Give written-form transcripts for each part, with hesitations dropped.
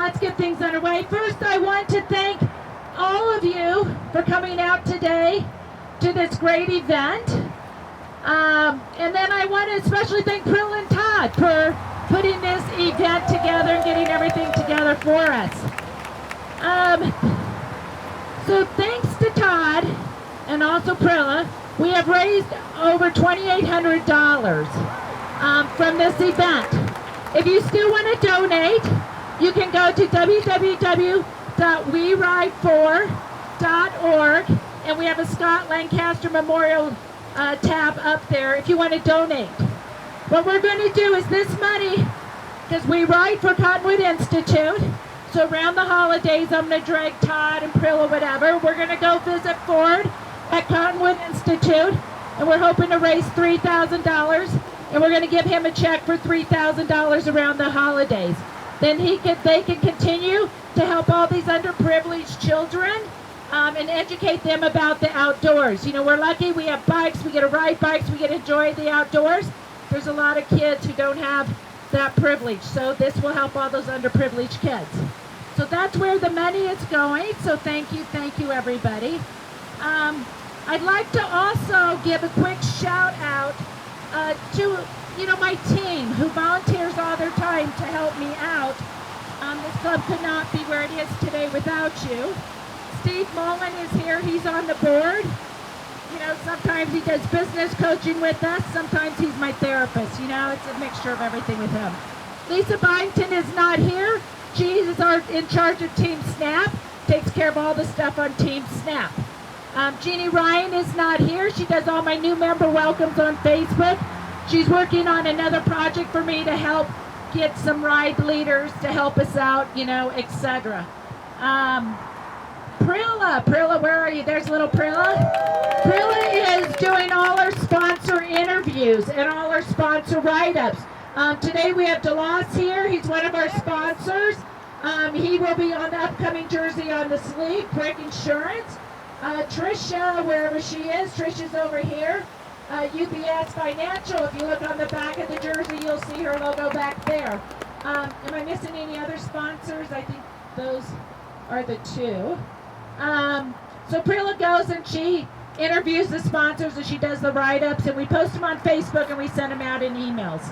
let's get things underway. First, I want to thank all of you for coming out today to this great event. And then I want to especially thank Prill and Todd for putting this event together and getting everything together for us. So thanks to Todd and also Prilla, we have raised over $2,800 from this event. If you still want to donate, you can go to www.WeRide4.org, and we have a Scott Lancaster Memorial tab up there if you want to donate. What we're going to do is this money, because we ride for Cottonwood Institute, so around the holidays I'm going to drag Todd and Prill or whatever. We're going to go visit Ford at Cottonwood Institute, and we're hoping to raise $3,000, and we're going to give him a check for $3,000 around the holidays. Then they can continue to help all these underprivileged children and educate them about the outdoors. You know, we're lucky we have bikes, we get to ride bikes, we get to enjoy the outdoors. There's a lot of kids who don't have that privilege, so this will help all those underprivileged kids. So that's where the money is going, so thank you everybody. I'd like to also give a quick shout out to my team who volunteers all their time to help me out. This club could not be where it is today without you. Steve Mullen is here, he's on the board. You know, sometimes he does business coaching with us, sometimes he's my therapist. You know, it's a mixture of everything with him. Lisa Byington is not here. She is in charge of Team Snap, takes care of all the stuff on Team Snap. Jeannie Ryan is not here. She does all my new member welcomes on Facebook. She's working on another project for me to help get some ride leaders to help us out, you know, etc. Prilla, where are you? There's little Prilla. Prilla is doing all our sponsor interviews and all our sponsor write-ups. Today we have DeLoss here. He's one of our sponsors. He will be on the upcoming jersey on the sleeve, Brick Insurance. Trisha, wherever she is, Trisha's over here. UBS Financial, if you look on the back of the jersey, you'll see her logo back there. Am I missing any other sponsors? I think those are the two. So Prilla goes and she interviews the sponsors and she does the write-ups, and we post them on Facebook and we send them out in emails.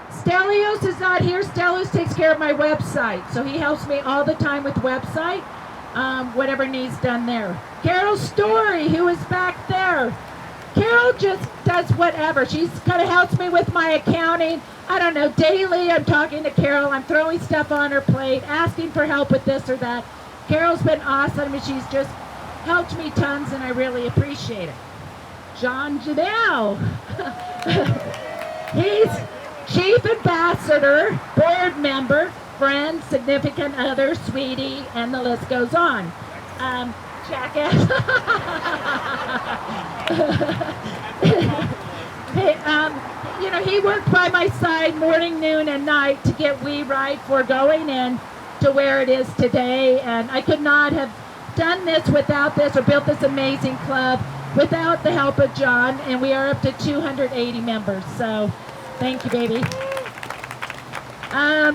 Stelios is not here. Stelios takes care of my website, so he helps me all the time with website, whatever needs done there. Carol Story, who is back there. Carol just does whatever. She's kind of helps me with my accounting. I don't know, daily I'm talking to Carol. I'm throwing stuff on her plate, asking for help with this or that. Carol's been awesome, and she's just helped me tons, and I really appreciate it. John Janelle. He's Chief Ambassador, board member, friend, significant other, sweetie, and the list goes on. Jackass. He worked by my side morning, noon, and night to get WeRide4 going and to where it is today. And I could not have done this without this or built this amazing club without the help of John. And we are up to 280 members. So thank you, baby.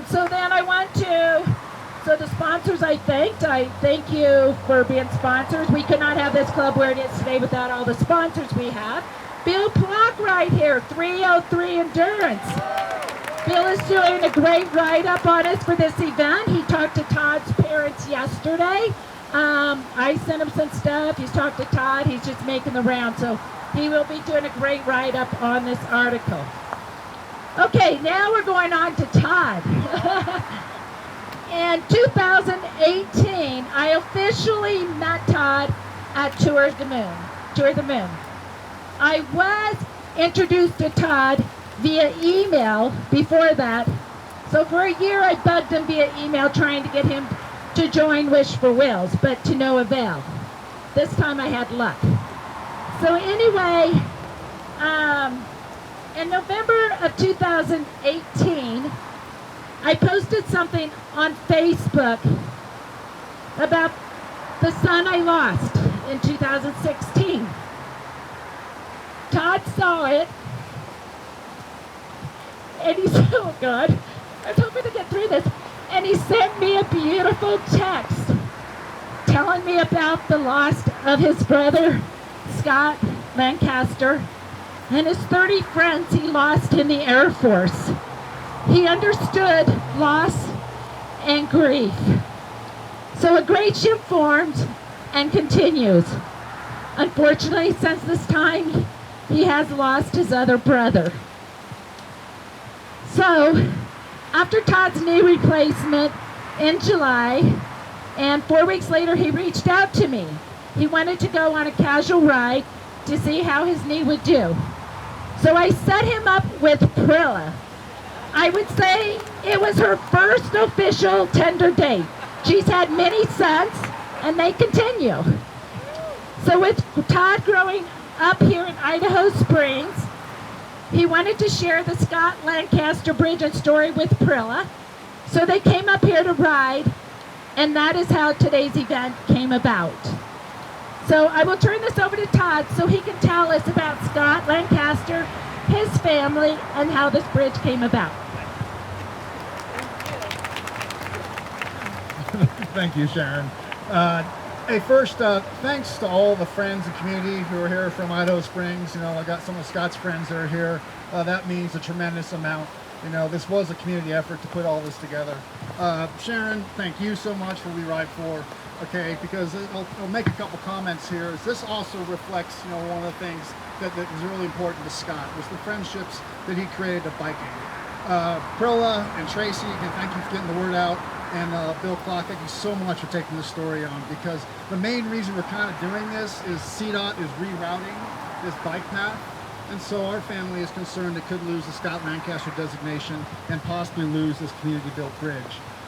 So then I want to... So the sponsors I thank you for being sponsors. We could not have this club where it is today without all the sponsors we have. Bill Plock right here, 303 Endurance. Bill is doing a great write-up on us for this event. He talked to Todd's parents yesterday. I sent him some stuff. He's talked to Todd. He's just making the round. So he will be doing a great write-up on this article. Okay, now we're going on to Todd. In 2018, I officially met Todd at Tour the Moon. I was introduced to Todd via email before that. So for a year, I bugged him via email trying to get him to join Wish for Wills, but to no avail. This time I had luck. So anyway, in November of 2018, I posted something on Facebook about the son I lost in 2016. Todd saw it, and he said, oh God, I was hoping to get through this. And he sent me a beautiful text telling me about the loss of his brother, Scott Lancaster, and his 30 friends he lost in the Air Force. He understood loss and grief. So a great ship formed and continues. Unfortunately, since this time, he has lost his other brother. So, after Todd's knee replacement in July, and 4 weeks later, he reached out to me. He wanted to go on a casual ride to see how his knee would do. So I set him up with Prilla. I would say it was her first official tender date. She's had many sons, and they continue. So with Todd growing up here in Idaho Springs, he wanted to share the Scott Lancaster Bridge and story with Prilla. So they came up here to ride, and that is how today's event came about. So I will turn this over to Todd so he can tell us about Scott Lancaster, his family, and how this bridge came about. Thank you, Sharon. Hey, first, thanks to all the friends and community who are here from Idaho Springs. You know, I got some of Scott's friends that are here. That means a tremendous amount. You know, this was a community effort to put all this together. Sharon, thank you so much for WeRide4. Okay, because I'll make a couple comments here. This also reflects, you know, one of the things that is really important to Scott was the friendships that he created of biking. Prilla and Tracy, again, thank you for getting the word out. And Bill Clark, thank you so much for taking this story on, because the main reason we're kind of doing this is CDOT is rerouting this bike path. And so our family is concerned it could lose the Scott Lancaster designation and possibly lose this community-built bridge.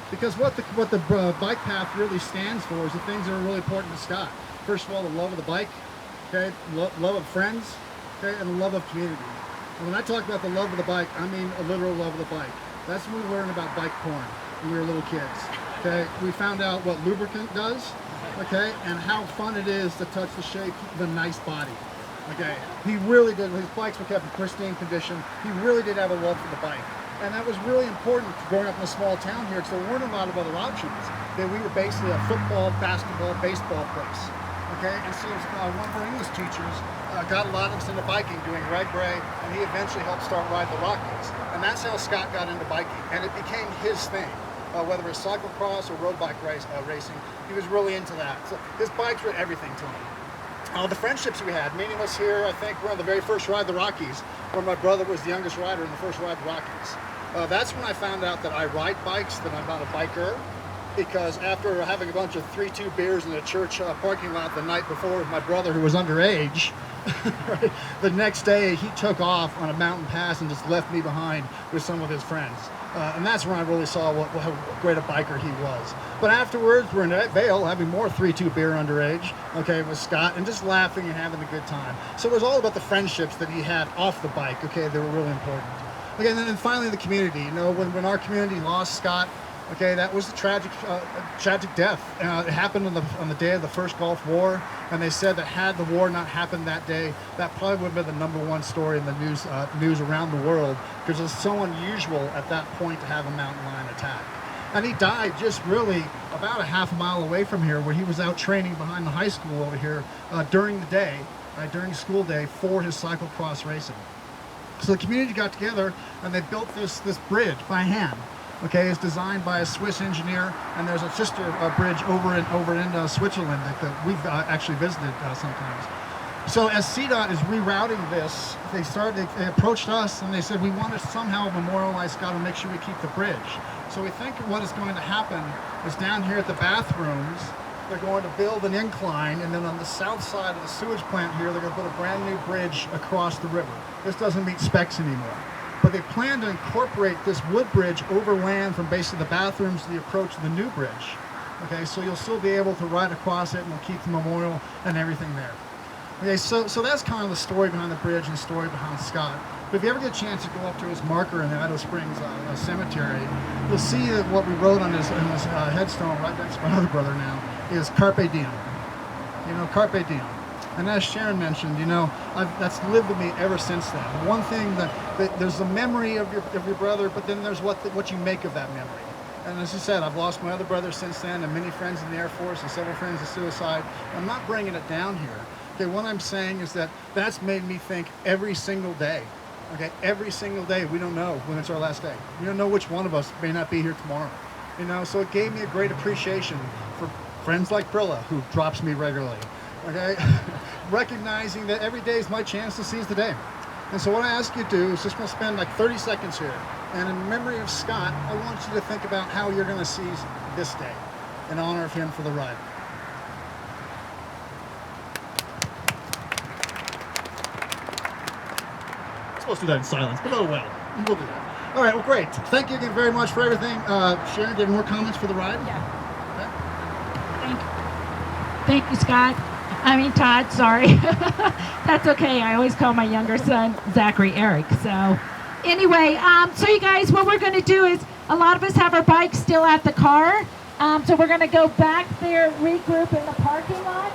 Because what the bike path really stands for is the things that are really important to Scott. First of all, the love of the bike, okay, love of friends, okay, and the love of community. And when I talk about the love of the bike, I mean a literal love of the bike. That's when we learned about bike porn when we were little kids. Okay, we found out what lubricant does, okay, and how fun it is to touch the shape of a nice body. Okay, he really did. His bikes were kept in pristine condition. He really did have a love for the bike. And that was really important growing up in a small town here, because there weren't a lot of other options. We were basically a football, basketball, baseball place. Okay, and so one of our English teachers got a lot of us into biking, doing Red Gray, and he eventually helped start Ride the Rockies. And that's how Scott got into biking, and it became his thing. Whether it was cyclocross or road bike racing, he was really into that. So his bikes were everything to him. The friendships we had, meeting us here, I think we're on the very first Ride the Rockies, where my brother was the youngest rider in the first Ride the Rockies. That's when I found out that I ride bikes, that I'm not a biker, because after having a bunch of 3-2 beers in a church parking lot the night before with my brother, who was underage, right, the next day he took off on a mountain pass and just left me behind with some of his friends. And that's when I really saw how great a biker he was. But afterwards, we're in Vale having more 3-2 beer underage, okay, with Scott, and just laughing and having a good time. So it was all about the friendships that he had off the bike, okay, they were really important. Okay, and then finally the community. You know, when our community lost Scott, okay, that was a tragic death. It happened on the day of the first Gulf War, and they said that had the war not happened that day, that probably would have been the #1 story in the news around the world, because it was so unusual at that point to have a mountain lion attack. And he died just really about a half a mile away from here, where he was out training behind the high school over here during the day, during school day, for his cyclocross racing. So the community got together and they built this bridge by hand. Okay, it's designed by a Swiss engineer, and there's a sister bridge over in Switzerland that we've actually visited sometimes. So as CDOT is rerouting this, they approached us and they said, we want to somehow memorialize Scott and make sure we keep the bridge. So we think what is going to happen is down here at the bathrooms, they're going to build an incline, and then on the south side of the sewage plant here, they're going to put a brand new bridge across the river. This doesn't meet specs anymore. But they plan to incorporate this wood bridge over land from basically the bathrooms to the approach of the new bridge. Okay, so you'll still be able to ride across it, and we'll keep the memorial and everything there. Okay, so that's kind of the story behind the bridge and the story behind Scott. But if you ever get a chance to go up to his marker in the Idaho Springs cemetery, you'll see that what we wrote on his headstone right next to my other brother now is Carpe Diem. You know, Carpe Diem. And as Sharon mentioned, you know, that's lived with me ever since then. One thing that there's the memory of your brother, but then there's what you make of that memory. And as I said, I've lost my other brother since then, and many friends in the Air Force, and several friends in suicide. I'm not bringing it down here. Okay, what I'm saying is that that's made me think every single day. Okay, every single day, we don't know when it's our last day. We don't know which one of us may not be here tomorrow. You know, so it gave me a great appreciation for friends like Brilla, who drops me regularly. Okay, recognizing that every day is my chance to seize the day. And so what I ask you to do is just going to spend like 30 seconds here. And in memory of Scott, I want you to think about how you're going to seize this day in honor of him for the ride. I'm supposed to do that in silence, but oh well. We'll do that. All right, well, great. Thank you again very much for everything. Sharon, do you have more comments for the ride? Yeah. Thank you, Scott. I mean, Todd, sorry. That's okay. I always call my younger son Zachary Eric. So anyway, so you guys, what we're going to do is a lot of us have our bikes still at the car. So we're going to go back there, regroup in the parking lot.